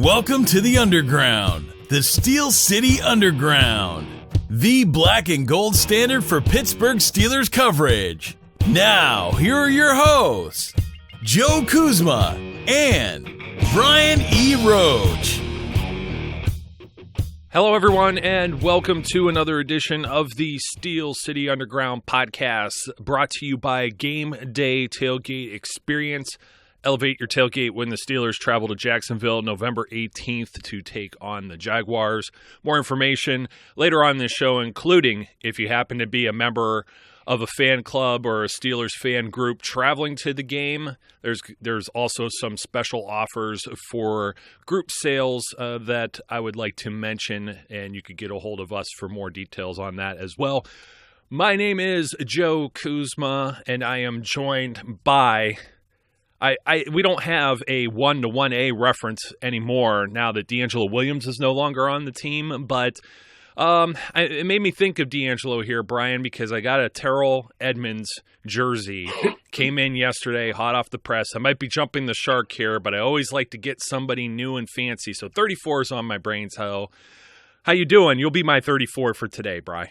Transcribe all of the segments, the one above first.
Welcome to the Underground, the Steel City Underground, the black and gold standard for Pittsburgh Steelers coverage. Now, here are your hosts, Joe Kuzma and Brian E. Roach. Hello, everyone, and welcome to another edition of the Steel City Underground podcast, brought to you by Gameday Tailgate Experience. Elevate your tailgate when the Steelers travel to Jacksonville November 18th to take on the Jaguars. More information later on in this show, including if you happen to be a member of a fan club or a Steelers fan group traveling to the game. There's also some special offers for group sales that I would like to mention, and you could get a hold of us for more details on that as well. My name is Joe Kuzma, and I am joined by... we don't have a 1-to-1A reference anymore now that D'Angelo Williams is no longer on the team, but it made me think of D'Angelo here, Brian, because I got a Terrell Edmonds jersey. Came in yesterday, hot off the press. I might be jumping the shark here, but I always like to get somebody new and fancy. So 34 is on my brain. So how you doing? You'll be my 34 for today, Bri.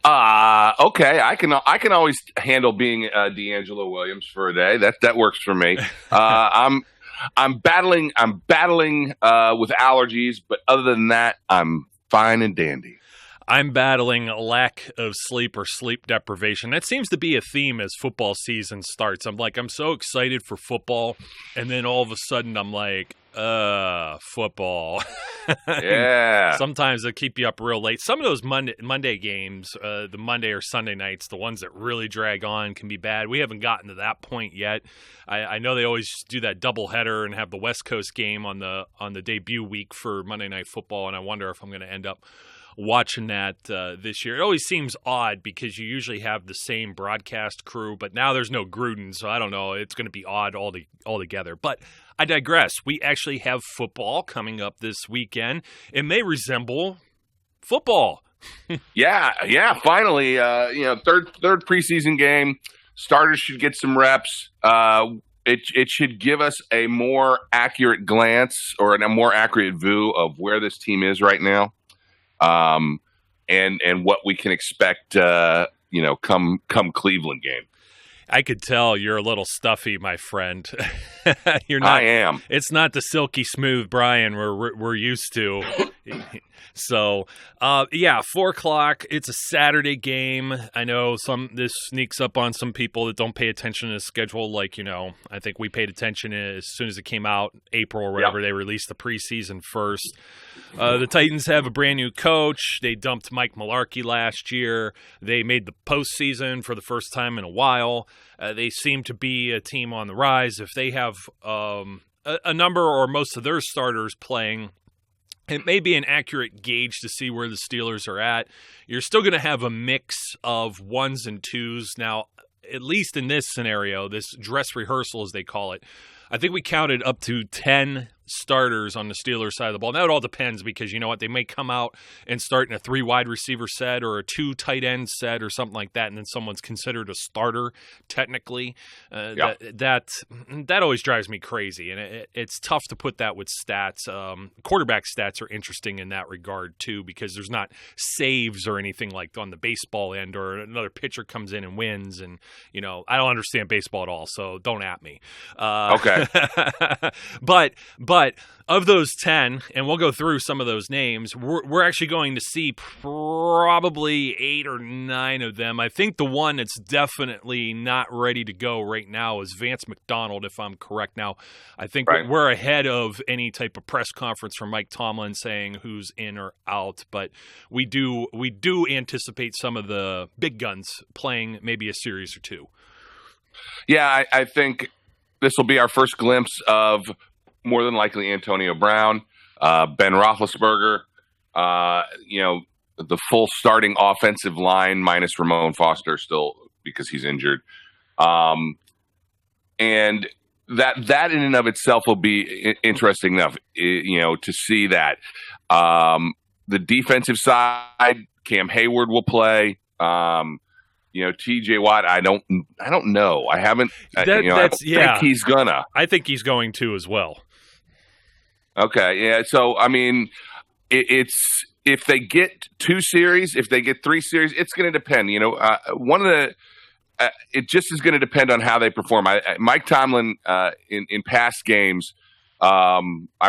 Okay. I can always handle being D'Angelo Williams for a day. That works for me. I'm battling with allergies, but other than that, I'm fine and dandy. I'm battling a lack of sleep or sleep deprivation. That seems to be a theme as football season starts. I'm so excited for football, and then all of a sudden I'm like, football. Yeah. Sometimes they keep you up real late. Some of those Monday games, the Monday or Sunday nights, the ones that really drag on, can be bad. We haven't gotten to that point yet. I know they always do that doubleheader and have the West Coast game on the debut week for Monday Night Football, and I wonder if I'm going to end up watching that this year. It always seems odd because you usually have the same broadcast crew, but now there's no Gruden, so I don't know. It's going to be odd altogether. But I digress. We actually have football coming up this weekend. It may resemble football. Yeah. Finally, third preseason game. Starters should get some reps. It should give us a more accurate glance or a more accurate view of where this team is right now. And what we can expect, come Cleveland game. I could tell you're a little stuffy, my friend. You're not. I am. It's not the silky smooth Brian we're used to. So, 4:00. It's a Saturday game. I know this sneaks up on some people that don't pay attention to the schedule. I think we paid attention as soon as it came out, April or whatever. Yep. They released the preseason first. The Titans have a brand new coach. They dumped Mike Mularkey last year. They made the postseason for the first time in a while. They seem to be a team on the rise. If they have a number or most of their starters playing, it may be an accurate gauge to see where the Steelers are at. You're still going to have a mix of ones and twos. Now, at least in this scenario, this dress rehearsal, as they call it, I think we counted up to 10 starters on the Steelers side of the ball. Now it all depends because you know what? They may come out and start in a 3 wide receiver set or a 2 tight end set or something like that, and then someone's considered a starter technically. That always drives me crazy, and it's tough to put that with stats. Quarterback stats are interesting in that regard too because there's not saves or anything like on the baseball end or another pitcher comes in and wins, and I don't understand baseball at all, so don't at me. Okay. But of those 10, and we'll go through some of those names, we're actually going to see probably 8 or 9 of them. I think the one that's definitely not ready to go right now is Vance McDonald, if I'm correct. Now, I think we're ahead of any type of press conference from Mike Tomlin saying who's in or out, but we do anticipate some of the big guns playing maybe a series or 2. Yeah, I think this will be our first glimpse of more than likely Antonio Brown, Ben Roethlisberger, the full starting offensive line minus Ramon Foster still because he's injured. And that in and of itself will be interesting enough, to see that. The defensive side, Cam Hayward will play. TJ Watt, I don't know. I haven't. I think he's gonna. I think he's going to as well. Okay, yeah. So I mean, it's if they get 2 series, if they get 3 series, it's going to depend. One of the it just is going to depend on how they perform. Mike Tomlin in past games, I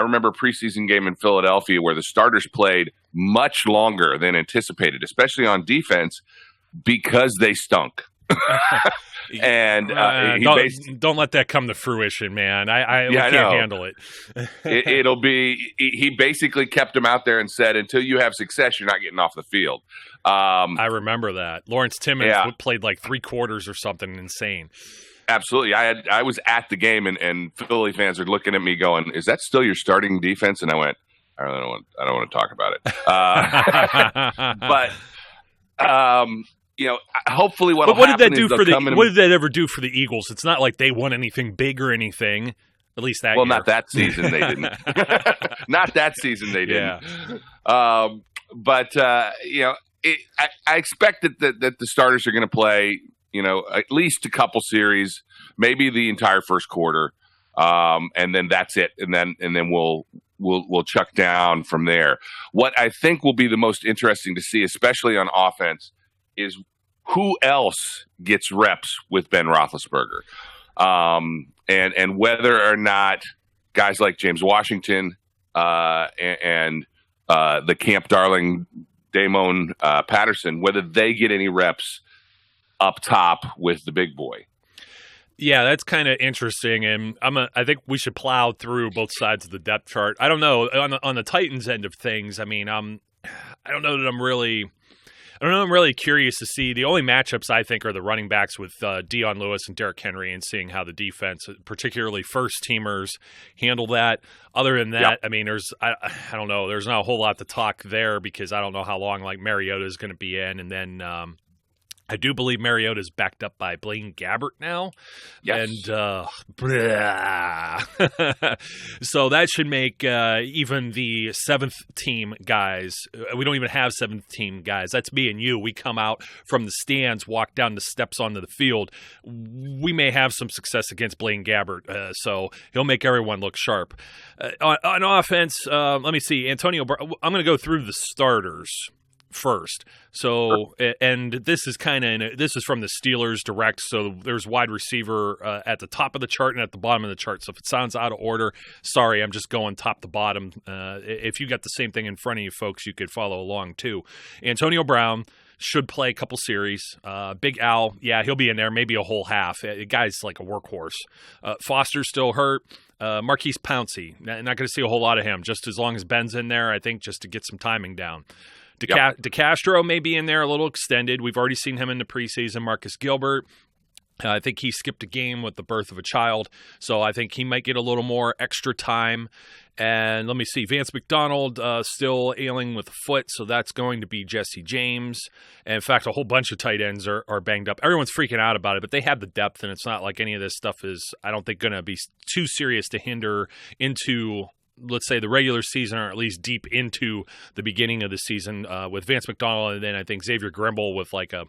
remember a preseason game in Philadelphia where the starters played much longer than anticipated, especially on defense, because they stunk. And don't let that come to fruition, man. We can't handle it. He basically kept him out there and said, until you have success, you're not getting off the field. I remember that. Lawrence Timmons played like 3 quarters or something insane. Absolutely. I was at the game and Philly fans are looking at me going, is that still your starting defense? And I went, I don't want to talk about it. But hopefully what did that do for what did that ever do for the Eagles? It's not like they won anything big or anything. At least that year. Not that season they didn't. Not that season they didn't. Yeah. I expect that the starters are going to play, at least a couple series, maybe the entire first quarter, and then that's it, and then we'll chuck down from there. What I think will be the most interesting to see, especially on offense, is who else gets reps with Ben Roethlisberger, and whether or not guys like James Washington and the camp darling Damon Patterson, whether they get any reps up top with the big boy. Yeah, that's kind of interesting, and I think we should plow through both sides of the depth chart. I don't know on the Titans end of things. I mean, I don't know that I'm really curious to see. The only matchups I think are the running backs with Dion Lewis and Derrick Henry, and seeing how the defense, particularly first teamers, handle that. Other than that, I mean, I don't know. There's not a whole lot to talk there because I don't know how long like Mariota is going to be in, and then I do believe Mariota is backed up by Blaine Gabbert now. Yes. And so that should make even the 7th team guys, we don't even have 7th team guys. That's me and you. We come out from the stands, walk down the steps onto the field. We may have some success against Blaine Gabbert. So he'll make everyone look sharp. On offense, let me see. Antonio, I'm going to go through the starters first. So, and this is this is from the Steelers direct. So there's wide receiver at the top of the chart and at the bottom of the chart. So if it sounds out of order, sorry, I'm just going top to bottom. If you got the same thing in front of you, folks, you could follow along too. Antonio Brown should play a couple series. Big Al, yeah, he'll be in there, maybe a whole half. The guy's like a workhorse. Foster's still hurt. Marquise Pouncey, not going to see a whole lot of him, just as long as Ben's in there, I think, just to get some timing down. DeCastro may be in there a little extended. We've already seen him in the preseason. Marcus Gilbert, I think he skipped a game with the birth of a child, so I think he might get a little more extra time. And let me see, Vance McDonald still ailing with a foot, so that's going to be Jesse James. And in fact, a whole bunch of tight ends are banged up. Everyone's freaking out about it, but they have the depth, and it's not like any of this stuff is, I don't think, going to be too serious to hinder into, let's say, the regular season, or at least deep into the beginning of the season with Vance McDonald, and then I think Xavier Grimble with like a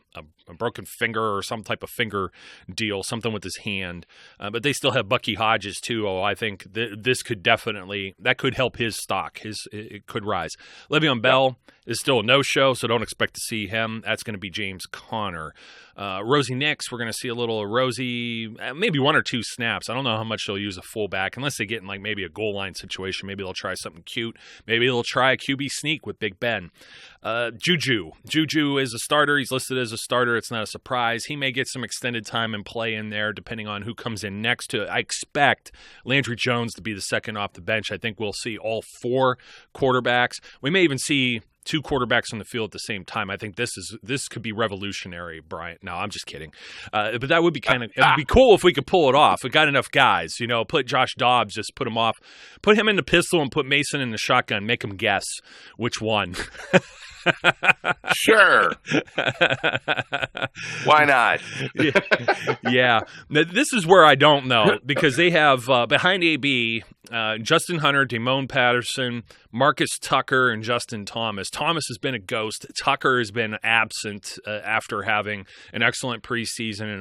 broken finger or some type of finger deal, something with his hand. But they still have Bucky Hodges too. I think this could definitely, that could help his stock. It could rise. Le'Veon Bell is still a no-show, so don't expect to see him. That's going to be James Conner. Rosie Nix, we're going to see a little Rosie, maybe 1 or 2 snaps. I don't know how much they'll use a fullback, unless they get in like maybe a goal line situation. Maybe they'll try something cute. Maybe they'll try a QB sneak with Big Ben. Juju is a starter. He's listed as a starter. It's not a surprise. He may get some extended time and play in there depending on who comes in next to it. I expect Landry Jones to be the second off the bench. I think we'll see all 4 quarterbacks. We may even see 2 quarterbacks on the field at the same time. I think this could be revolutionary, Brian. No, I'm just kidding. But that would be it would be cool if we could pull it off. We got enough guys, put Josh Dobbs, just put him off, put him in the pistol and put Mason in the shotgun, make him guess which one. Sure. Why not? Yeah. Now, this is where I don't know, because they have behind AB, Justin Hunter, Damone Patterson, Marcus Tucker, and Justin Thomas. Thomas has been a ghost. Tucker has been absent after having an excellent preseason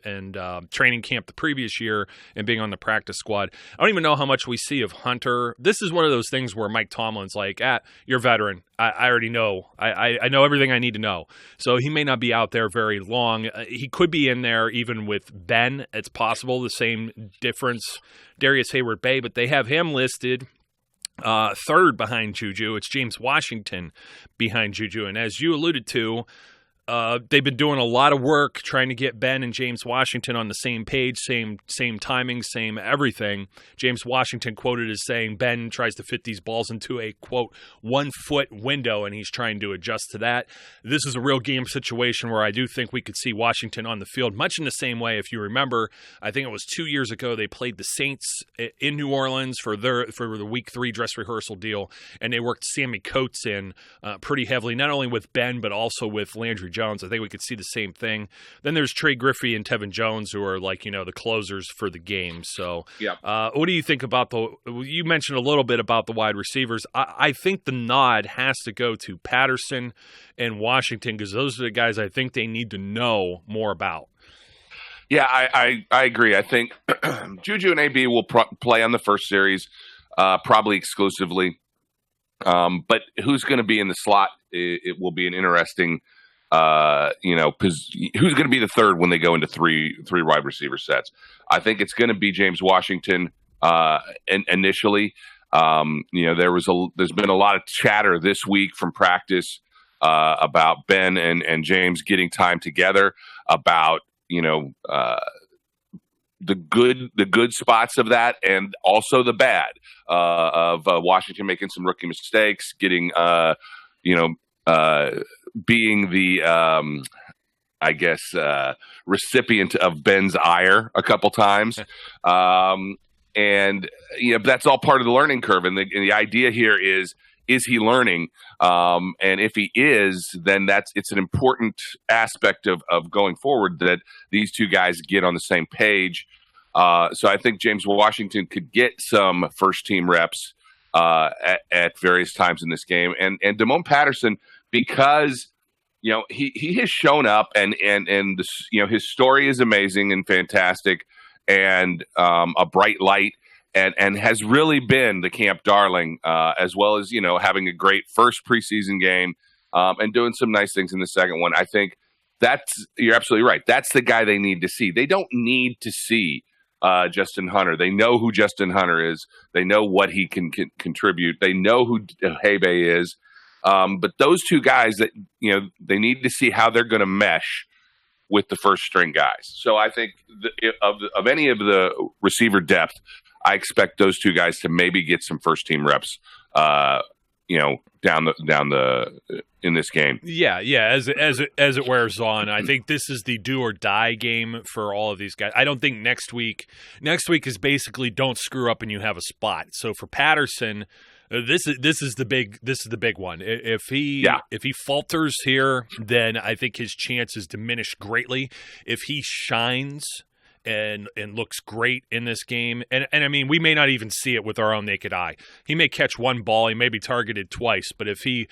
and training camp the previous year and being on the practice squad. I don't even know how much we see of Hunter. This is one of those things where Mike Tomlin's like, you're a veteran. I already know. I know everything I need to know. So he may not be out there very long. He could be in there even with Ben. It's possible, the same difference, Darius Hayward-Bay, but they have him listed third behind Juju. It's James Washington behind Juju. And as you alluded to, they've been doing a lot of work trying to get Ben and James Washington on the same page, same timing, same everything. James Washington quoted as saying Ben tries to fit these balls into a, quote, 1 foot window, and he's trying to adjust to that. This is a real game situation where I do think we could see Washington on the field, much in the same way. If you remember, I think it was 2 years ago, they played the Saints in New Orleans for the Week 3 dress rehearsal deal, and they worked Sammy Coates in pretty heavily, not only with Ben, but also with Landry Jones. I think we could see the same thing. Then there's Trey Griffey and Tevin Jones, who are the closers for the game. So, what do you think about you mentioned a little bit about the wide receivers. I think the nod has to go to Patterson and Washington because those are the guys I think they need to know more about. Yeah, I agree. I think Juju and AB will play on the first series, probably exclusively. But who's going to be in the slot? It will be an interesting because who's going to be the third when they go into three wide receiver sets? I think it's going to be James Washington initially. There's been a lot of chatter this week from practice about Ben and James getting time together, about the good spots of that, and also the bad of Washington making some rookie mistakes, getting being the recipient of Ben's ire a couple times. And that's all part of the learning curve. And the idea here is he learning? And if he is, then it's an important aspect of going forward that these two guys get on the same page. So I think James Washington could get some first team reps at various times in this game. And Damone Patterson, because he has shown up and his story is amazing and fantastic and a bright light and has really been the camp darling, as well as having a great first preseason game and doing some nice things in the second one. I think you're absolutely right. That's the guy they need to see. They don't need to see Justin Hunter. They know who Justin Hunter is. They know what he can contribute. They know who Hebe is. But those two guys that they need to see how they're going to mesh with the first string guys. So I think of any of the receiver depth, I expect those two guys to maybe get some first team reps. Down the in this game. Yeah. As it wears on, I think this is the do or die game for all of these guys. I don't think next week is basically don't screw up and you have a spot. So for Patterson, this is the big one. If he falters here, then I think his chances diminish greatly. If he shines and looks great in this game, and I mean, we may not even see it with our own naked eye. He may catch one ball, he may be targeted twice, but if he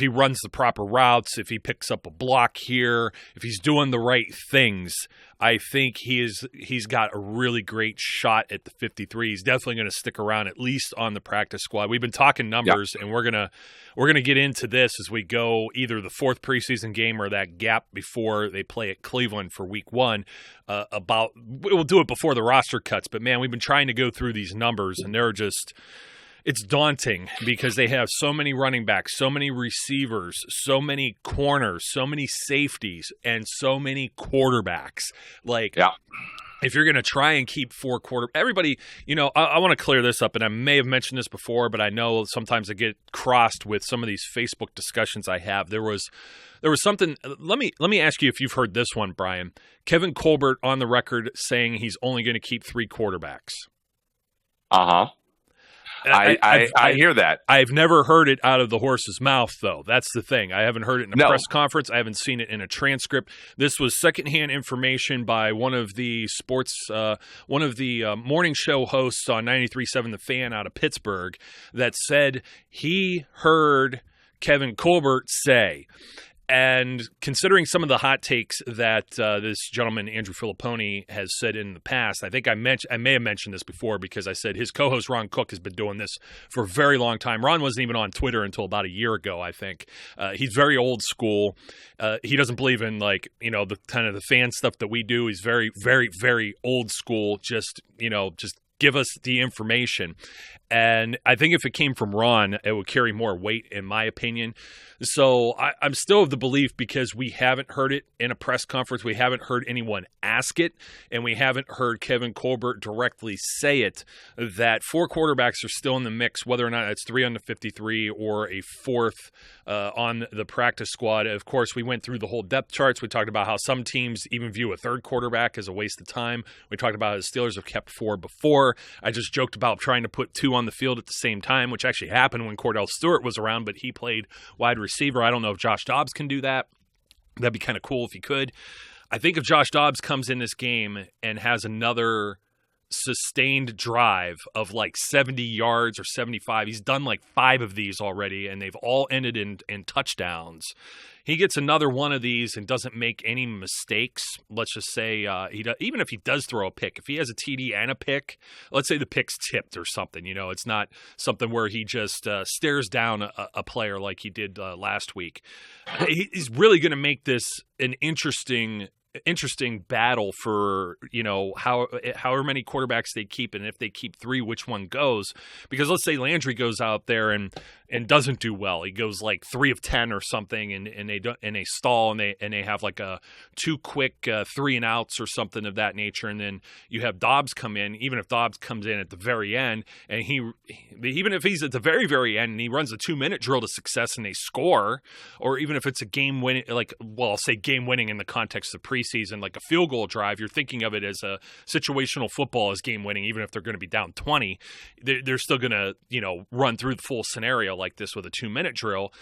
runs the proper routes, if he picks up a block here, if he's doing the right things, I think he's got a really great shot at the 53. He's definitely going to stick around at least on the practice squad. We've been talking numbers, and we're gonna get into this as we go either the fourth preseason game or that gap before they play at Cleveland for Week 1. We'll do it before the roster cuts, but man, we've been trying to go through these numbers, and they're just. It's daunting because they have so many running backs, so many receivers, so many corners, so many safeties, and so many quarterbacks. If you're going to try and keep everybody, I want to clear this up, and I may have mentioned this before, but I know sometimes I get crossed with some of these Facebook discussions I have. There was something. Let me ask you if you've heard this one, Brian. Kevin Colbert on the record saying he's only going to keep 3 quarterbacks. I hear that. I've never heard it out of the horse's mouth, though. That's the thing. I haven't heard it in a press conference. I haven't seen it in a transcript. This was secondhand information by one of the morning show hosts on 93.7 The Fan out of Pittsburgh that said he heard Kevin Colbert say? And considering some of the hot takes that this gentleman, Andrew Filipponi, has said in the past, I think I may have mentioned this before because I said his co-host Ron Cook has been doing this for a very long time. Ron wasn't even on Twitter until about a year ago, I think. He's very old school. He doesn't believe in the kind of the fan stuff that we do. He's very, very, very old school. Just give us the information. And I think if it came from Ron, it would carry more weight, in my opinion. So I'm still of the belief, because we haven't heard it in a press conference, we haven't heard anyone ask it, and we haven't heard Kevin Colbert directly say it, that 4 quarterbacks are still in the mix, whether or not it's 3 on the 53 or a 4th on the practice squad. Of course, we went through the whole depth charts. We talked about how some teams even view a 3rd quarterback as a waste of time. We talked about how the Steelers have kept 4 before. I just joked about trying to put 2 on the field at the same time, which actually happened when Cordell Stewart was around, but he played wide receiver. I don't know if Josh Dobbs can do that. That'd be kind of cool if he could. I think if Josh Dobbs comes in this game and has another sustained drive of like 70 yards or 75, he's done like 5 of these already, and they've all ended in touchdowns. He gets another one of these and doesn't make any mistakes. Let's just say even if he does throw a pick, if he has a TD and a pick, let's say the pick's tipped or something, it's not something where he just stares down a player like he did last week. He's really going to make this an interesting battle for however many quarterbacks they keep, and if they keep 3, which one goes. Because let's say Landry goes out there and doesn't do well, he goes like 3 of 10 or something, and they stall, and they have like a 2 quick 3 and outs or something of that nature, and then you have Dobbs come in. Even if Dobbs comes in at the very end, and even if he's at the very, very end and he runs a 2-minute drill to success and they score, or even if it's a game winning, I'll say game winning in the context of preseason, like a field goal drive, you're thinking of it as a situational football as game winning. Even if they're going to be down 20, they're still going to run through the full scenario like this with a 2-minute drill.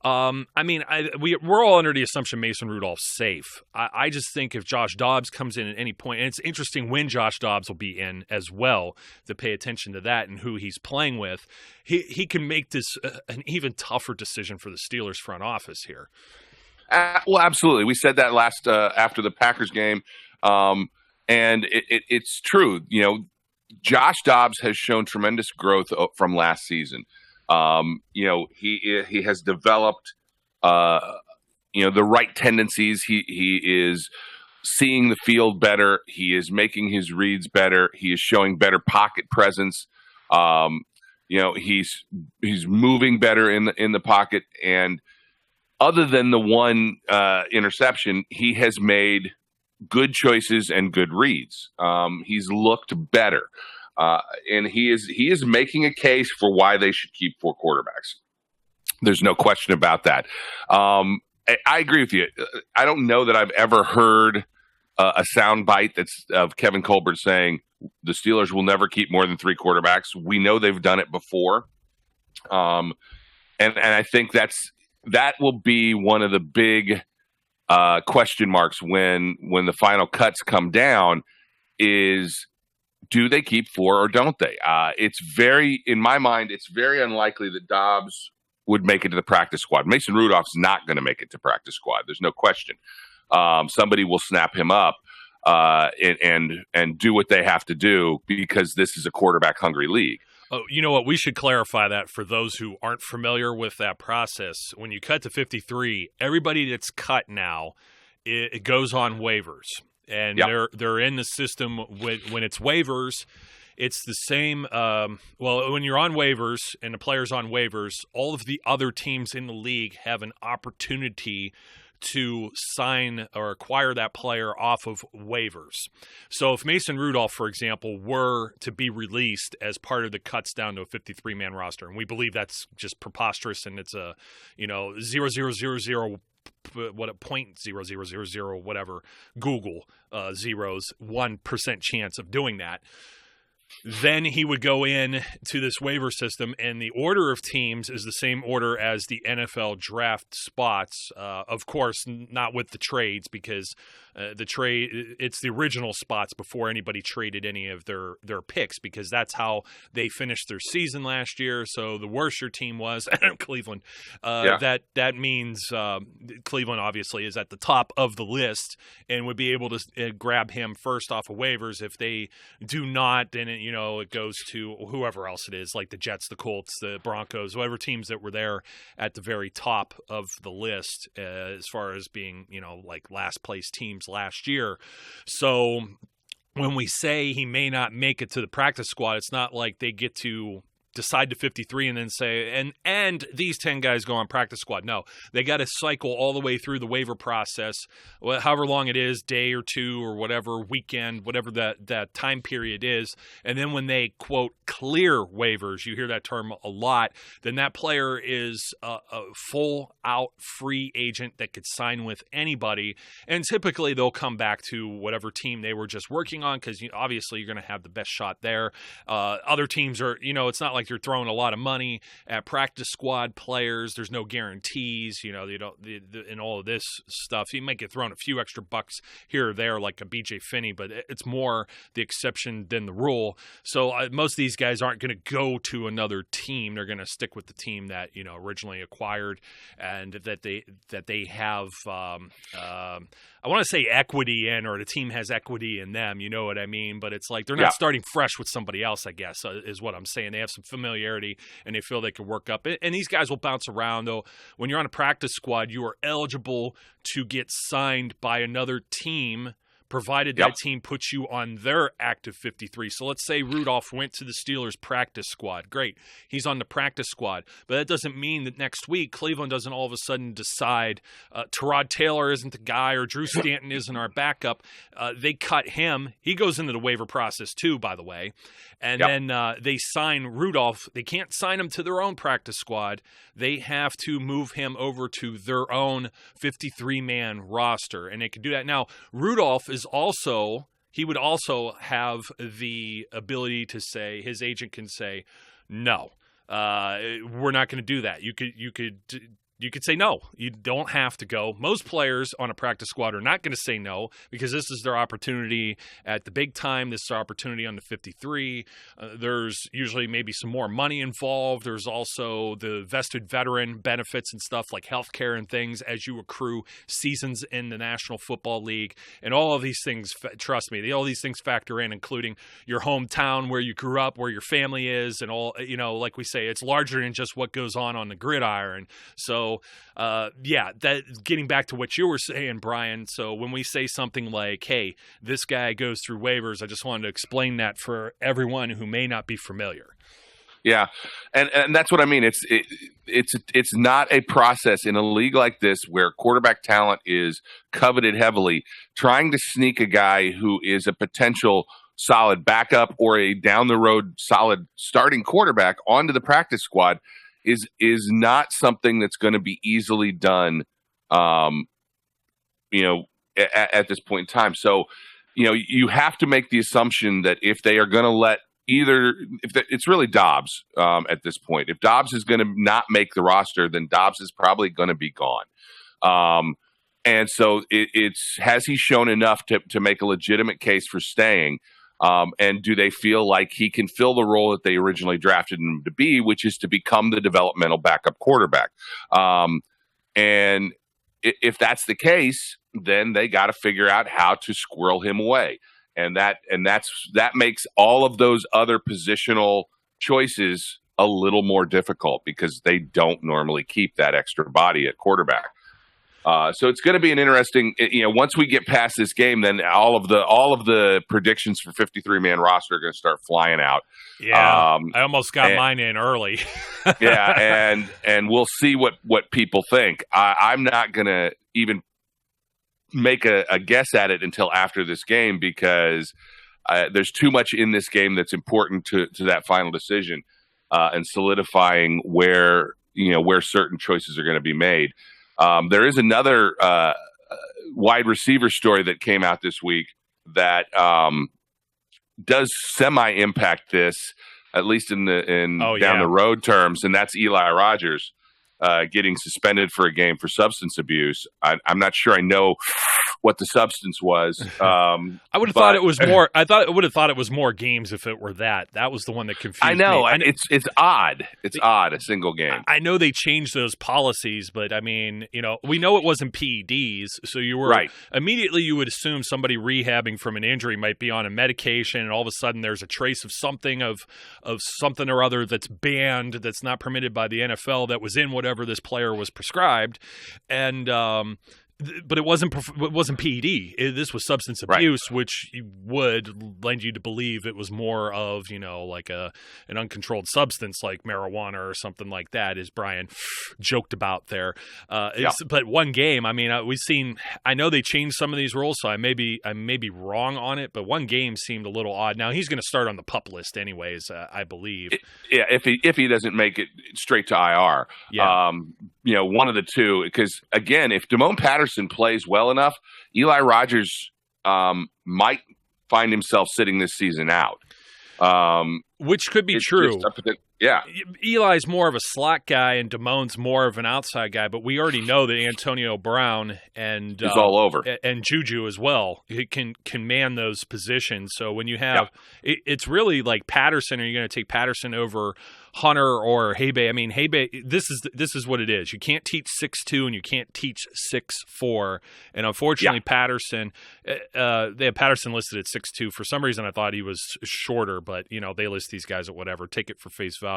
We're all under the assumption Mason Rudolph's safe. I just think if Josh Dobbs comes in at any point, and it's interesting when Josh Dobbs will be in as well, to pay attention to that and who he's playing with, he can make this an even tougher decision for the Steelers front office here. Well, absolutely. We said that last after the Packers game, and it's true. Josh Dobbs has shown tremendous growth from last season. He has developed, the right tendencies. He is seeing the field better. He is making his reads better. He is showing better pocket presence. He's moving better in the pocket, and other than the one interception, he has made good choices and good reads. He's looked better. And he is making a case for why they should keep 4 quarterbacks. There's no question about that. I agree with you. I don't know that I've ever heard a sound bite that's of Kevin Colbert saying the Steelers will never keep more than 3 quarterbacks. We know they've done it before. And I think that will be one of the big question marks when the final cuts come down is, do they keep 4 or don't they? In my mind, it's very unlikely that Dobbs would make it to the practice squad. Mason Rudolph's not going to make it to practice squad. There's no question. Somebody will snap him up and do what they have to do, because this is a quarterback-hungry league. Oh, you know what? We should clarify that for those who aren't familiar with that process. When you cut to 53, everybody that's cut now, it goes on waivers. And yep. they're in the system when it's waivers. It's the same. When you're on waivers and the player's on waivers, all of the other teams in the league have an opportunity to sign or acquire that player off of waivers. So if Mason Rudolph, for example, were to be released as part of the cuts down to a 53-man roster, and we believe that's just preposterous, and it's a 0.0000 whatever Google zeros 1% chance of doing that, then he would go in to this waiver system, and the order of teams is the same order as the NFL draft spots. Of course, not with the trades, because the trade. It's the original spots before anybody traded any of their picks, because that's how they finished their season last year. So the worse your team was, Cleveland, that means Cleveland obviously is at the top of the list and would be able to grab him first off of waivers. If they do not, then it goes to whoever else it is, like the Jets, the Colts, the Broncos, whatever teams that were there at the very top of the list as far as being, like last place teams last year. So when we say he may not make it to the practice squad, it's not like they get to decide to 53 and then say, and these 10 guys go on practice squad. No, they got to cycle all the way through the waiver process, however long it is, day or two or whatever, weekend, whatever that time period is. And then when they, quote, clear waivers, you hear that term a lot, then that player is a full-out free agent that could sign with anybody. And typically they'll come back to whatever team they were just working on, because obviously you're going to have the best shot there. Other teams are, it's not like you're throwing a lot of money at practice squad players. There's no guarantees, they don't, in all of this stuff. You might get thrown a few extra bucks here or there, like a BJ Finney, but it's more the exception than the rule. So most of these guys aren't going to go to another team. They're going to stick with the team that originally acquired, and that they have. I want to say equity in, or the team has equity in them. You know what I mean? But it's like they're not starting fresh with somebody else, I guess, is what I'm saying. They have some familiarity, and they feel they can work up. And these guys will bounce around, though. When you're on a practice squad, you are eligible to get signed by another team, provided that team puts you on their active 53. So let's say Rudolph went to the Steelers practice squad. Great. He's on the practice squad. But that doesn't mean that next week Cleveland doesn't all of a sudden decide Tyrod Taylor isn't the guy, or Drew Stanton isn't our backup. They cut him. He goes into the waiver process too, by the way. And then they sign Rudolph. They can't sign him to their own practice squad. They have to move him over to their own 53-man roster. And they can do that. Now, Rudolph is he would also have the ability to say, his agent can say, no, we're not going to do that. You could say no. You don't have to go. Most players on a practice squad are not going to say no, because this is their opportunity at the big time. This is their opportunity on the 53. There's usually maybe some more money involved. There's also the vested veteran benefits and stuff like healthcare and things as you accrue seasons in the National Football League. And all of these things, trust me, all these things factor in, including your hometown, where you grew up, where your family is, and all, like we say, it's larger than just what goes on the gridiron. So, that getting back to what you were saying, Brian. So when we say something like, hey, this guy goes through waivers, I just wanted to explain that for everyone who may not be familiar. Yeah. And that's what I mean. It's not a process in a league like this where quarterback talent is coveted heavily. Trying to sneak a guy who is a potential solid backup or a down the road solid starting quarterback onto the practice squad is not something that's going to be easily done, at this point in time. So, you have to make the assumption that if they are going to let it's really Dobbs at this point. If Dobbs is going to not make the roster, then Dobbs is probably going to be gone. And so has he shown enough to make a legitimate case for staying? And do they feel like he can fill the role that they originally drafted him to be, which is to become the developmental backup quarterback? And if that's the case, then they got to figure out how to squirrel him away. And that makes all of those other positional choices a little more difficult, because they don't normally keep that extra body at quarterback. So it's going to be an interesting, once we get past this game, then all of the predictions for 53-man roster are going to start flying out. Yeah, I almost got mine in early. Yeah, and we'll see what people think. I'm not going to even make a guess at it until after this game, because there's too much in this game that's important to that final decision and solidifying where certain choices are going to be made. There is another wide receiver story that came out this week that does semi-impact this, at least down the road terms, and that's Eli Rogers getting suspended for a game for substance abuse. I'm not sure I know what the substance was. I would have thought it was more. I would have thought it was more games if it were that. That was the one that confused I know. me. It's odd. It's odd, a single game. I know they changed those policies, but I mean, we know it wasn't PEDs, so you were right. Immediately you would assume somebody rehabbing from an injury might be on a medication, and all of a sudden there's a trace of something of something or other that's banned, that's not permitted by the NFL, that was in whatever this player was prescribed, and but it wasn't PED. This was substance abuse, right, which would lend you to believe it was more of like an uncontrolled substance like marijuana or something like that, as Brian joked about there. But one game, I mean, we've seen. I know they changed some of these rules, so I may be wrong on it, but one game seemed a little odd. Now he's going to start on the PUP list anyways, I believe. If he doesn't make it straight to IR, one of the two. Because again, if Damone Patterson plays well enough, Eli Rogers might find himself sitting this season out. Which could be true. Yeah. Eli's more of a slot guy and Damone's more of an outside guy, but we already know that Antonio Brown and is all over. And Juju as well. He can man those positions. So when you have it's really like Patterson, are you going to take Patterson over Hunter or Haybay? I mean, Haybay, this is what it is. You can't teach 6'2" and you can't teach 6'4". And unfortunately, Patterson, they have Patterson listed at 6'2". For some reason, I thought he was shorter, but they list these guys at whatever. Take it for face value.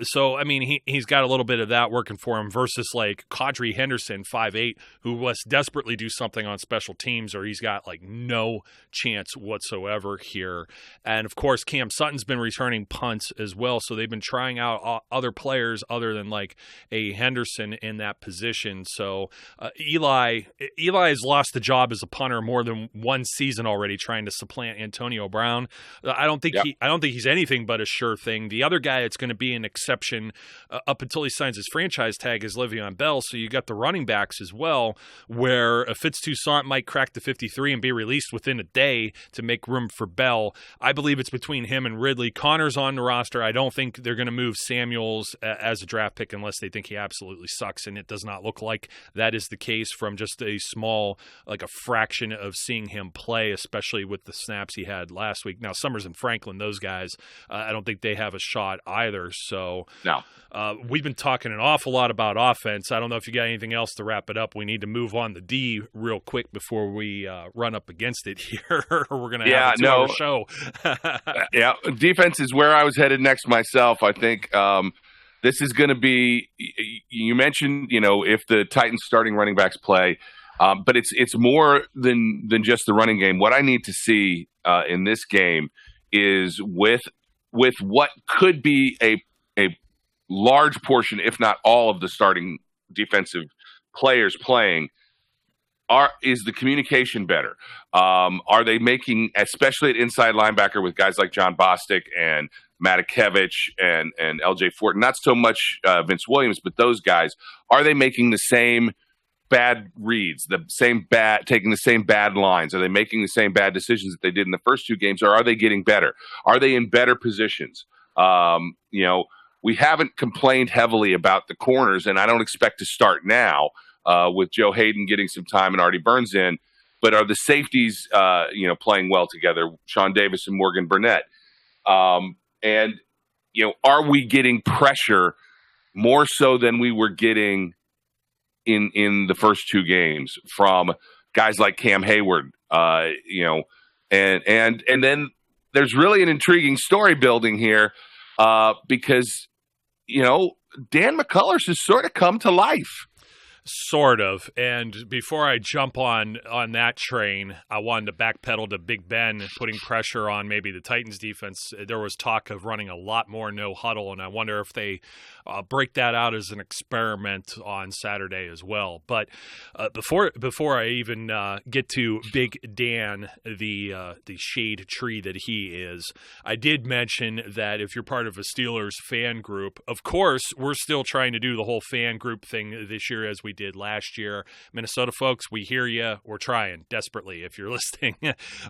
So I mean, he's got a little bit of that working for him versus like Kadri Henderson, 5'8", who must desperately do something on special teams, or he's got like no chance whatsoever here. And of course, Cam Sutton's been returning punts as well, so they've been trying out other players other than like a Henderson in that position. So Eli has lost the job as a punter more than one season already, trying to supplant Antonio Brown. I don't think he's anything but a sure thing. The other guy that's going to be an exception up until he signs his franchise tag is Le'Veon Bell. So you got the running backs as well, where a Fitz-Toussaint might crack the 53 and be released within a day to make room for Bell. I believe it's between him and Ridley. Connor's on the roster. I don't think they're going to move Samuels as a draft pick unless they think he absolutely sucks, and it does not look like that is the case from just a small, like a fraction of seeing him play, especially with the snaps he had last week. Now, Summers and Franklin, those guys, I don't think they have a shot either. So no. We've been talking an awful lot about offense. I don't know if you got anything else to wrap it up. We need to move on to D real quick before we run up against it here. We're going to have a 2-hour show. Defense is where I was headed next myself. I think this is going to be – you mentioned, if the Titans starting running backs play, but it's more than just the running game. What I need to see in this game is with what could be a large portion, if not all, of the starting defensive players playing, is the communication better? Are they making, especially at inside linebacker with guys like John Bostic and Matakevich and LJ Fort, not so much Vince Williams, but those guys, are they making the same bad reads, taking the same bad lines? Are they making the same bad decisions that they did in the first two games, or are they getting better? Are they in better positions? We haven't complained heavily about the corners, and I don't expect to start now with Joe Hayden getting some time and Artie Burns in. But are the safeties, playing well together? Sean Davis and Morgan Burnett. And are we getting pressure more so than we were getting in the first two games from guys like Cam Hayward? And then there's really an intriguing story building here because Dan McCullers has sort of come to life. Sort of. And before I jump on that train, I wanted to backpedal to Big Ben putting pressure on maybe the Titans defense. There was talk of running a lot more no huddle, and I wonder if they break that out as an experiment on Saturday as well. But before I even get to Big Dan, the shade tree that he is, I did mention that if you're part of a Steelers fan group, of course, we're still trying to do the whole fan group thing this year as we did last year. Minnesota folks, we hear you. We're trying desperately if you're listening.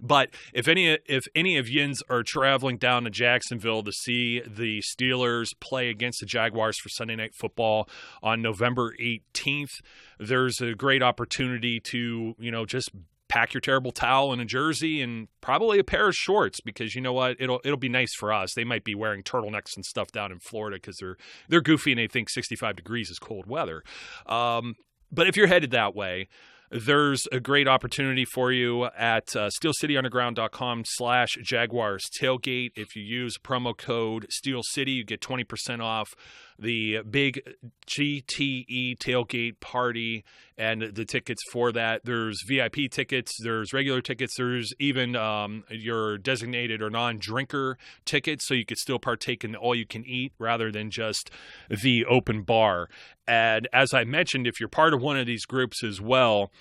But if any of yins are traveling down to Jacksonville to see the Steelers play against the Jaguars for Sunday Night Football on November 18th, there's a great opportunity to, just pack your terrible towel and a jersey and probably a pair of shorts, because you know what, it'll be nice for us. They might be wearing turtlenecks and stuff down in Florida because they're goofy and they think 65 degrees is cold weather. But if you're headed that way, there's a great opportunity for you at steelcityunderground.com/Jaguars tailgate. If you use promo code Steel City, you get 20% off the big GTE tailgate party and the tickets for that. There's VIP tickets, there's regular tickets, there's even your designated or non-drinker tickets, so you could still partake in the all-you-can-eat rather than just the open bar. And as I mentioned, if you're part of one of these groups as well,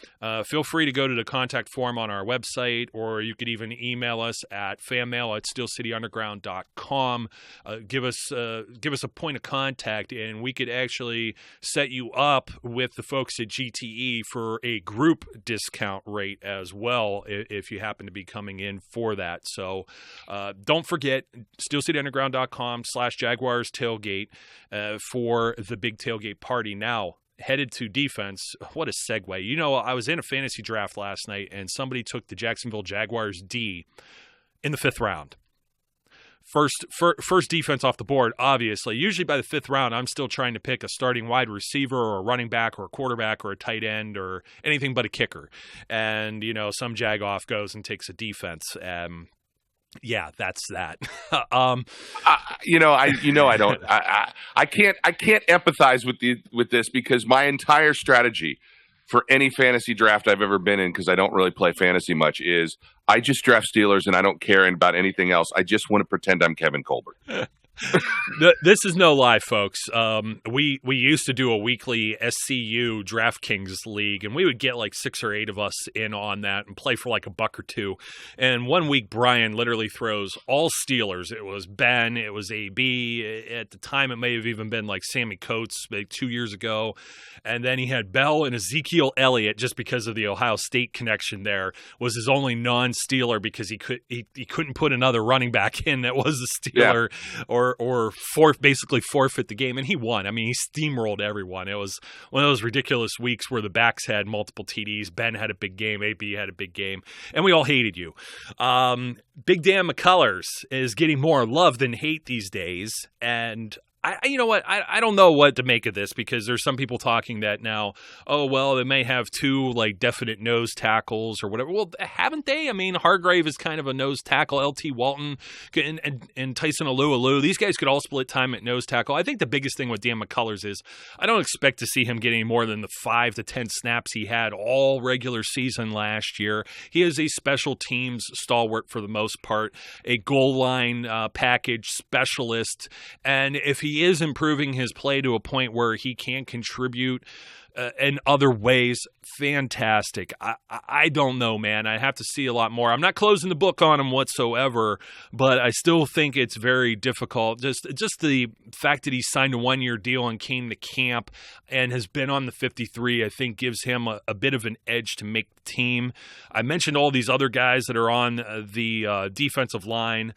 feel free to go to the contact form on our website, or you could even email us at fanmail@steelcityunderground.com. Give us a point of contact, and we could actually set you up with the folks at GTE for a group discount rate as well if you happen to be coming in for that. So don't forget, steelcityunderground.com/Jaguars tailgate for the big tailgate party. Now, headed to defense, what a segue. I was in a fantasy draft last night, and somebody took the Jacksonville Jaguars D in the 5th round. First defense off the board, obviously. Usually by the 5th round, I'm still trying to pick a starting wide receiver or a running back or a quarterback or a tight end or anything but a kicker. And, some jag-off goes and takes a defense. Yeah, that's that. I can't empathize with this, because my entire strategy for any fantasy draft I've ever been in, because I don't really play fantasy much, is I just draft Steelers and I don't care about anything else. I just want to pretend I'm Kevin Colbert. This is no lie, folks. We used to do a weekly SCU DraftKings league, and we would get like 6 or 8 of us in on that and play for like $1 or $2. And one week, Brian literally throws all Steelers. It was Ben, it was AB. At the time, it may have even been like Sammy Coates, like 2 years ago. And then he had Bell and Ezekiel Elliott, just because of the Ohio State connection. There was his only non-Steeler, because he couldn't put another running back in that was a Steeler. Yeah. Or basically forfeit the game, and he won. I mean, he steamrolled everyone. It was one of those ridiculous weeks where the backs had multiple TDs. Ben had a big game. AB had a big game, and we all hated you. Big Dan McCullers is getting more love than hate these days, and you know what? I don't know what to make of this, because there's some people talking that now, they may have 2 like definite nose tackles or whatever. Well, haven't they? I mean, Hargrave is kind of a nose tackle. LT Walton and Tyson Alualu. These guys could all split time at nose tackle. I think the biggest thing with Dan McCullers is I don't expect to see him getting more than the 5 to 10 snaps he had all regular season last year. He is a special teams stalwart for the most part, a goal line package specialist, and if he is improving his play to a point where he can contribute in other ways, fantastic. I don't know, man. I have to see a lot more. I'm not closing the book on him whatsoever, but I still think it's very difficult. Just the fact that he signed a 1-year deal and came to camp and has been on the 53, I think gives him a bit of an edge to make the team. I mentioned all these other guys that are on the defensive line.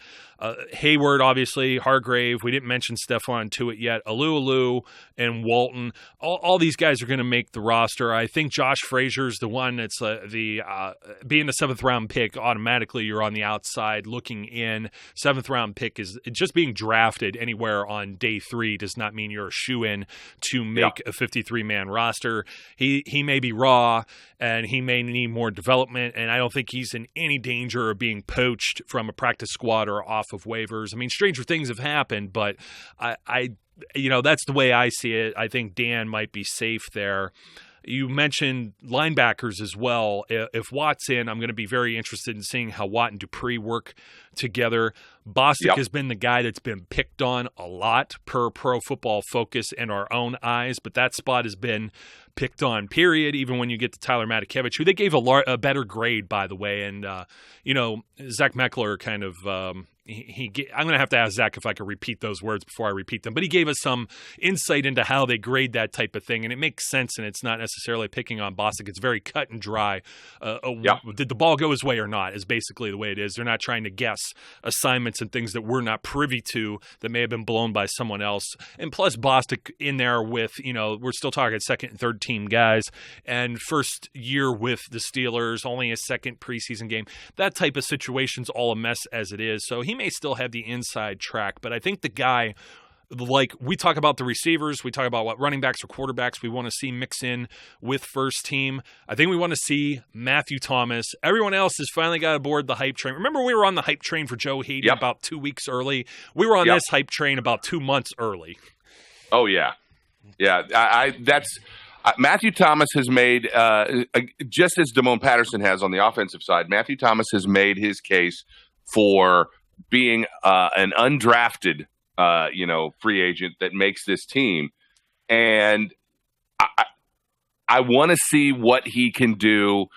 Hayward, obviously, Hargrave. We didn't mention Stephon Tuitt yet. Alualu and Walton. All these guys are going to make the roster. I think Josh Frazier's the one that's being the 7th round pick. Automatically, you're on the outside looking in. 7th round pick is just being drafted anywhere on day 3 does not mean you're a shoe-in to make a 53-man roster. He may be raw and he may need more development, and I don't think he's in any danger of being poached from a practice squad or off of waivers. I mean, stranger things have happened, but I that's the way I see it. I think Dan might be safe there. You mentioned linebackers as well. If Watt's in, I'm going to be very interested in seeing how Watt and Dupree work together. Bostic has been the guy that's been picked on a lot per Pro Football Focus and our own eyes, but that spot has been picked on, period, even when you get to Tyler Matakevich, who they gave a better grade, by the way. And, Zach Meckler kind of I'm going to have to ask Zach if I could repeat those words before I repeat them, but he gave us some insight into how they grade that type of thing, and it makes sense, and it's not necessarily picking on Bostic. It's very cut and dry. Did the ball go his way or not is basically the way it is. They're not trying to guess assignments and things that we're not privy to that may have been blown by someone else. And plus Bostic in there with, we're still talking second and third team guys, and first year with the Steelers, only a second preseason game. That type of situation's all a mess as it is. So he may still have the inside track, but I think the guy, like we talk about the receivers, we talk about what running backs or quarterbacks we want to see mix in with first team. I think we want to see Matthew Thomas. Everyone else has finally got aboard the hype train. Remember we were on the hype train for Joe Hayden about 2 weeks early? We were on this hype train about 2 months early. Oh, yeah. Yeah, Matthew Thomas has made, just as Damone Patterson has on the offensive side, Matthew Thomas has made his case for being an undrafted, free agent that makes this team. And I want to see what he can do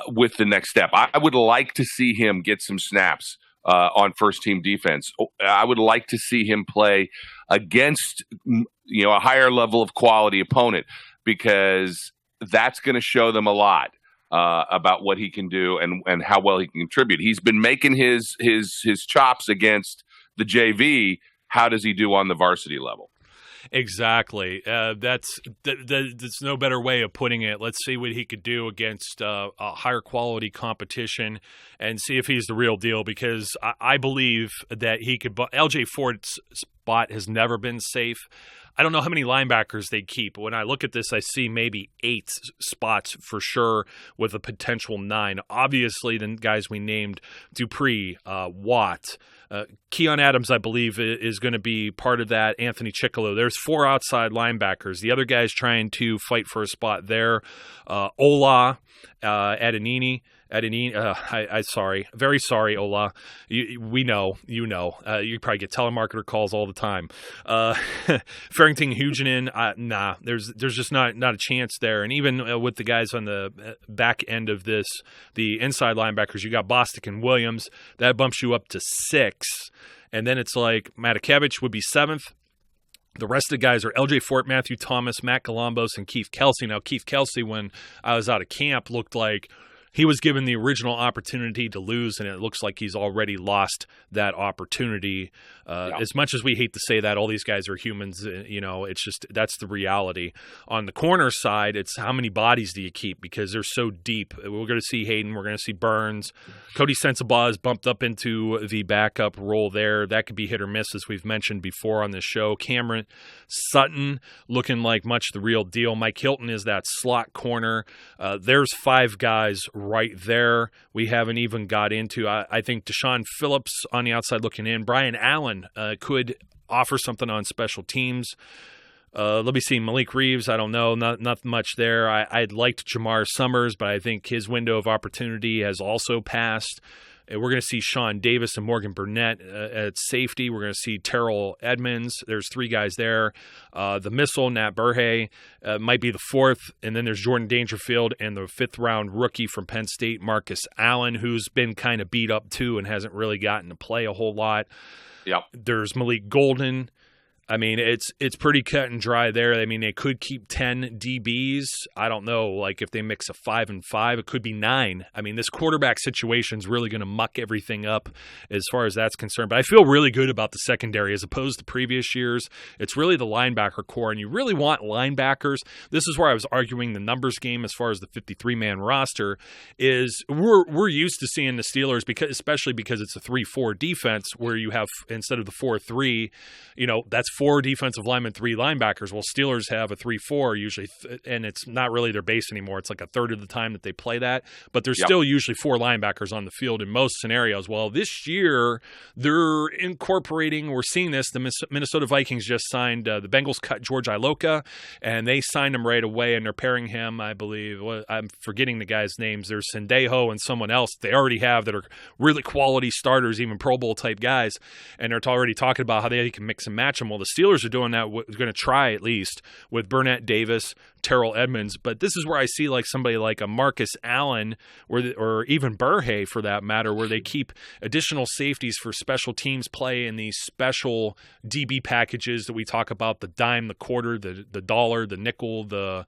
with the next step. I would like to see him get some snaps on first-team defense. I would like to see him play against, a higher level of quality opponent, because that's going to show them a lot about what he can do and how well he can contribute. He's been making his chops against the JV. How does he do on the varsity level? Exactly. That's no better way of putting it. Let's see what he could do against a higher quality competition and see if he's the real deal, because I believe that he could. LJ Ford's spot has never been safe. I don't know how many linebackers they keep. When I look at this, I see maybe 8 spots for sure with a potential 9. Obviously, the guys we named, Dupree, Watt, Keon Adams, I believe, is going to be part of that. Anthony Chickalo. There's 4 outside linebackers. The other guys trying to fight for a spot there. Ola, Adenini. Sorry. Very sorry, Ola. We know. You probably get telemarketer calls all the time. Farrington Hugenin, nah. There's just not a chance there. And even with the guys on the back end of this, the inside linebackers, you got Bostic and Williams. That bumps you up to 6. And then it's like Matakevich would be 7th. The rest of the guys are LJ Fort, Matthew Thomas, Matt Galambos, and Keith Kelsey. Now, Keith Kelsey, when I was out of camp, looked like he was given the original opportunity to lose, and it looks like he's already lost that opportunity. As much as we hate to say that, all these guys are humans, it's just that's the reality. On the corner side, it's how many bodies do you keep, because they're so deep. We're going to see Hayden. We're going to see Burns. Cody Sensabaugh is bumped up into the backup role there. That could be hit or miss, as we've mentioned before on this show. Cameron Sutton looking like much the real deal. Mike Hilton is that slot corner. There's 5 guys right there we haven't even got into. I think Deshaun Phillips on the outside looking in. Brian Allen could offer something on special teams. Let me see. Malik Reeves, I don't know. Not much there. I'd liked Jamar Summers, but I think his window of opportunity has also passed. We're going to see Sean Davis and Morgan Burnett at safety. We're going to see Terrell Edmonds. There's 3 guys there. The missile, Nat Burhay, might be the 4th. And then there's Jordan Dangerfield and the 5th-round rookie from Penn State, Marcus Allen, who's been kind of beat up too and hasn't really gotten to play a whole lot. Yep. There's Malik Golden. I mean, it's pretty cut and dry there. I mean, they could keep 10 DBs. I don't know, like if they mix a 5 and 5, it could be 9. I mean, this quarterback situation is really going to muck everything up as far as that's concerned. But I feel really good about the secondary as opposed to previous years. It's really the linebacker core, and you really want linebackers. This is where I was arguing the numbers game as far as the 53-man roster is we're used to seeing the Steelers, especially because it's a 3-4 defense where you have, instead of the 4-3, that's 4 defensive linemen, 3 linebackers. Well, Steelers have a 3-4 usually, and it's not really their base anymore. It's like a third of the time that they play that, but there's still usually 4 linebackers on the field in most scenarios. Well, this year they're incorporating, we're seeing this, the Minnesota Vikings just signed, the Bengals cut George Iloka, and they signed him right away, and they're pairing him, I believe, I'm forgetting the guys' names. There's Sendejo and someone else they already have that are really quality starters, even Pro Bowl type guys, and they're already talking about how they can mix and match them. Well, the Steelers are doing that, going to try at least, with Burnett Davis, Terrell Edmonds, but this is where I see like somebody like a Marcus Allen or even Burhay for that matter, where they keep additional safeties for special teams play in these special DB packages that we talk about: the dime, the quarter, the dollar, the nickel, the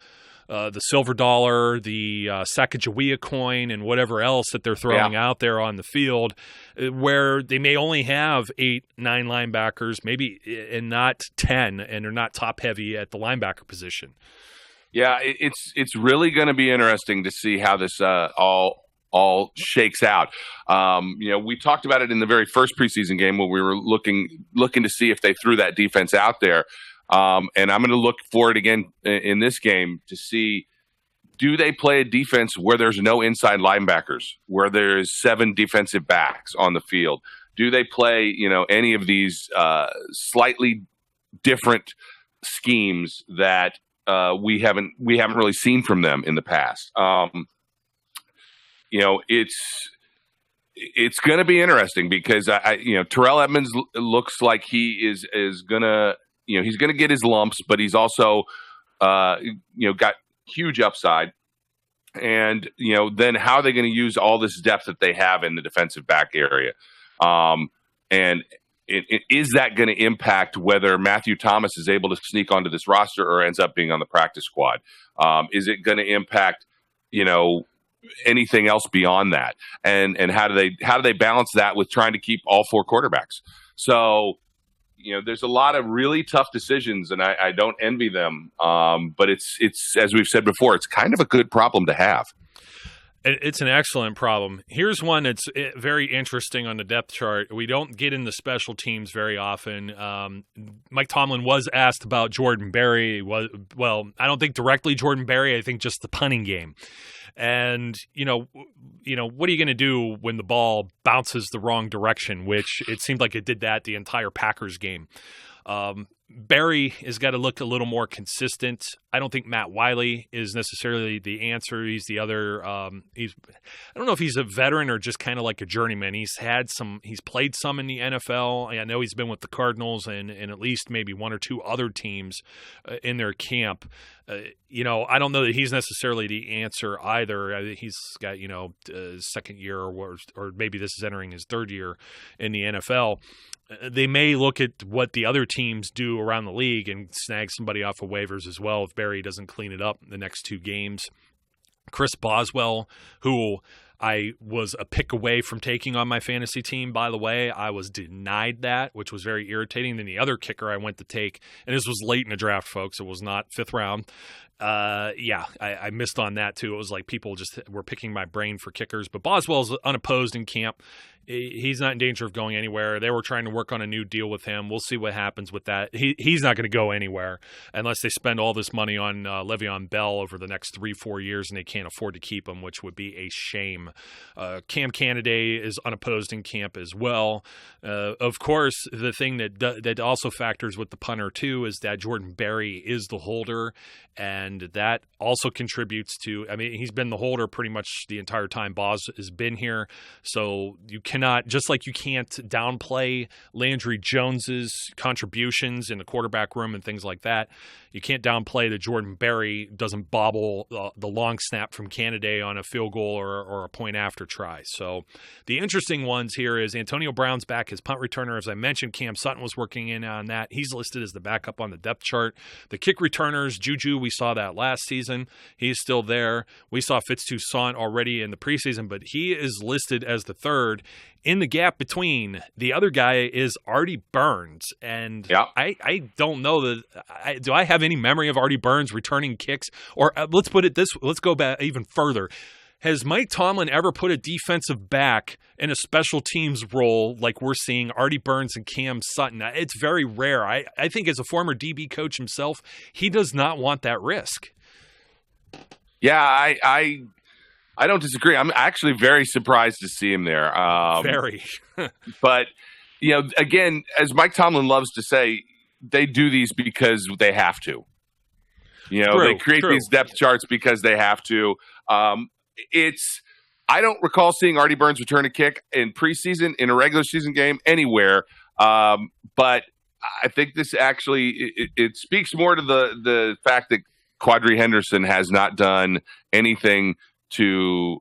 silver dollar, the Sacagawea coin, and whatever else that they're throwing out there on the field, where they may only have 8-9 linebackers, maybe, and not 10, and they're not top heavy at the linebacker position. Yeah, it's really going to be interesting to see how this all shakes out. We talked about it in the very first preseason game when we were looking to see if they threw that defense out there. And I'm going to look for it again in this game to see, do they play a defense where there's no inside linebackers, where there's 7 defensive backs on the field? Do they play, any of these slightly different schemes that we haven't really seen from them in the past? It's going to be interesting because Terrell Edmonds looks like he is going to. He's going to get his lumps, but he's also, got huge upside. And, then how are they going to use all this depth that they have in the defensive back area? And is that going to impact whether Matthew Thomas is able to sneak onto this roster or ends up being on the practice squad? Is it going to impact, anything else beyond that? And how do they balance that with trying to keep all 4 quarterbacks? So, there's a lot of really tough decisions, and I don't envy them. But it's as we've said before, it's kind of a good problem to have. It's an excellent problem. Here's one that's very interesting on the depth chart. We don't get into special teams very often. Mike Tomlin was asked about Jordan Berry. I don't think directly Jordan Berry. I think just the punting game. And, what are you going to do when the ball bounces the wrong direction, which it seemed like it did that the entire Packers game. Barry has got to look a little more consistent. I don't think Matt Wiley is necessarily the answer. He's the other. I don't know if he's a veteran or just kind of like a journeyman. He's played some in the NFL. I know he's been with the Cardinals and at least maybe 1 or 2 other teams in their camp. I don't know that he's necessarily the answer either. He's got, second year or maybe this is entering his 3rd year in the NFL. They may look at what the other teams do around the league and snag somebody off of waivers as well if Barry doesn't clean it up in the next 2 games. Chris Boswell, who I was a pick away from taking on my fantasy team, by the way. I was denied that, which was very irritating. Then the other kicker I went to take, and this was late in the draft, folks. It was not 5th round. I missed on that too. It was like people just were picking my brain for kickers. But Boswell's unopposed in camp. He's not in danger of going anywhere. They were trying to work on a new deal with him. We'll see what happens with that. He's not going to go anywhere unless they spend all this money on Le'Veon Bell over the next 3-4 years, and they can't afford to keep him, which would be a shame. Cam Canada is unopposed in camp as well. Of course, the thing that also factors with the punter too is that Jordan Berry is the holder, and that also contributes to. I mean, he's been the holder pretty much the entire time Boz has been here, so you cannot, just like you can't downplay Landry Jones's contributions in the quarterback room and things like that, you can't downplay that Jordan Berry doesn't bobble the long snap from Canada on a field goal or a point after try. So the interesting ones here is Antonio Brown's back as punt returner. As I mentioned, Cam Sutton was working in on that. He's listed as the backup on the depth chart. The kick returners, Juju, we saw that last season. He's still there. We saw Fitz Toussaint already in the preseason, but he is listed as the 3rd. In the gap between, the other guy is Artie Burns. And I don't know that. Do I have any memory of Artie Burns returning kicks? Or let's go back even further. Has Mike Tomlin ever put a defensive back in a special teams role like we're seeing Artie Burns and Cam Sutton? It's very rare. I think as a former DB coach himself, he does not want that risk. Yeah, I don't disagree. I'm actually very surprised to see him there. Very. But, again, as Mike Tomlin loves to say, they do these because they have to. They create these depth charts because they have to. I don't recall seeing Artie Burns return a kick in preseason, in a regular season game, anywhere. But I think this actually it speaks more to the fact that Quadri Henderson has not done anything to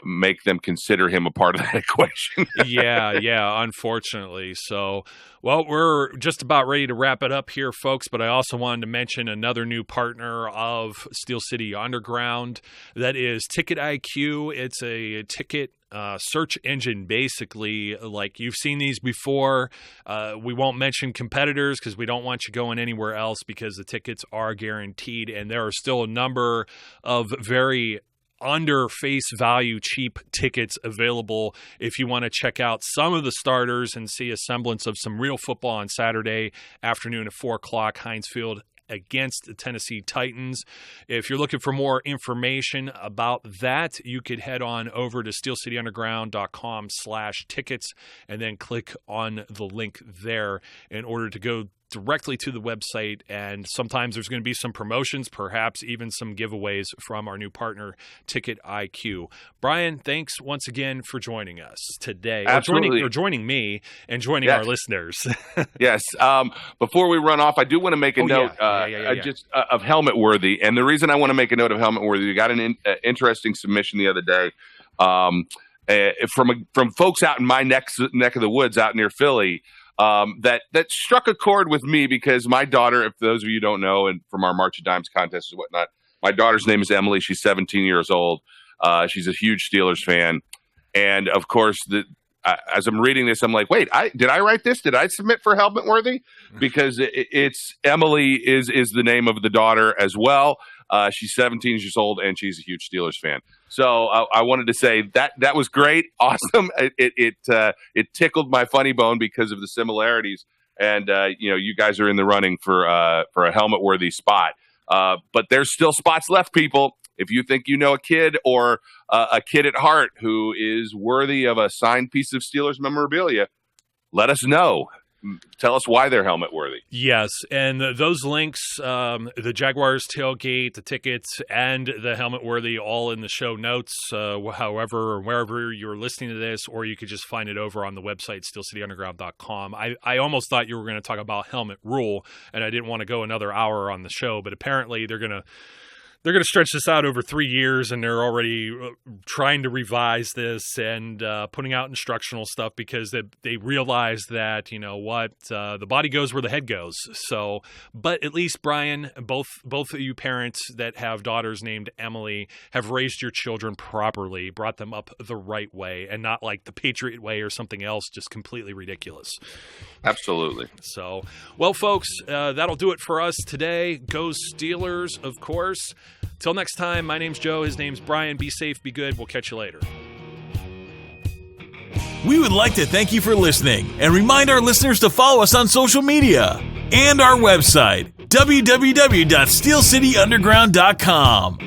make them consider him a part of that equation. Yeah, unfortunately. So, well, we're just about ready to wrap it up here, folks, but I also wanted to mention another new partner of Steel City Underground. That is Ticket IQ. It's a ticket search engine, basically. Like, you've seen these before. We won't mention competitors because we don't want you going anywhere else, because the tickets are guaranteed, and there are still a number of very under face value cheap tickets available if you want to check out some of the starters and see a semblance of some real football on Saturday afternoon at 4 o'clock, Heinz Field, against the Tennessee Titans. If you're looking for more information about that, you could head on over to steelcityunderground.com/tickets and then click on the link there in order to go directly to the website. And sometimes there's going to be some promotions, perhaps even some giveaways from our new partner, Ticket IQ. Brian, thanks once again for joining us today. Absolutely. Or joining me and joining our listeners. Yes. Before we run off, I do want to make a note just of Helmet Worthy. And the reason I want to make a note of Helmet Worthy, we got an interesting submission the other day from folks out in my neck of the woods out near Philly. That struck a chord with me, because my daughter, if those of you don't know, and from our March of Dimes contest and whatnot, my daughter's name is Emily. She's 17 years old. She's a huge Steelers fan. And of course, as I'm reading this, I'm like, wait, did I write this? Did I submit for Helmet Worthy? Because it's Emily is the name of the daughter as well. She's 17 years old, and she's a huge Steelers fan. So I wanted to say that was great, awesome. It tickled my funny bone because of the similarities, and you guys are in the running for a Helmet Worthy spot. But there's still spots left, people. If you think you know a kid or a kid at heart who is worthy of a signed piece of Steelers memorabilia, let us know. Tell us why they're helmet worthy. Yes, and those links, the Jaguars tailgate, the tickets, and the helmet worthy, all in the show notes, however or wherever you're listening to this, or you could just find it over on the website, steelcityunderground.com. I almost thought you were going to talk about helmet rule, and I didn't want to go another hour on the show, but apparently they're going to stretch this out over 3 years, and they're already trying to revise this and putting out instructional stuff, because they realize that, the body goes where the head goes. So, but at least, Brian, both of you parents that have daughters named Emily have raised your children properly, brought them up the right way, and not like the Patriot way or something else, just completely ridiculous. Absolutely. So, well, folks, that'll do it for us today. Go Steelers, of course. Till next time, my name's Joe. His name's Brian. Be safe, be good. We'll catch you later. We would like to thank you for listening and remind our listeners to follow us on social media and our website, www.steelcityunderground.com.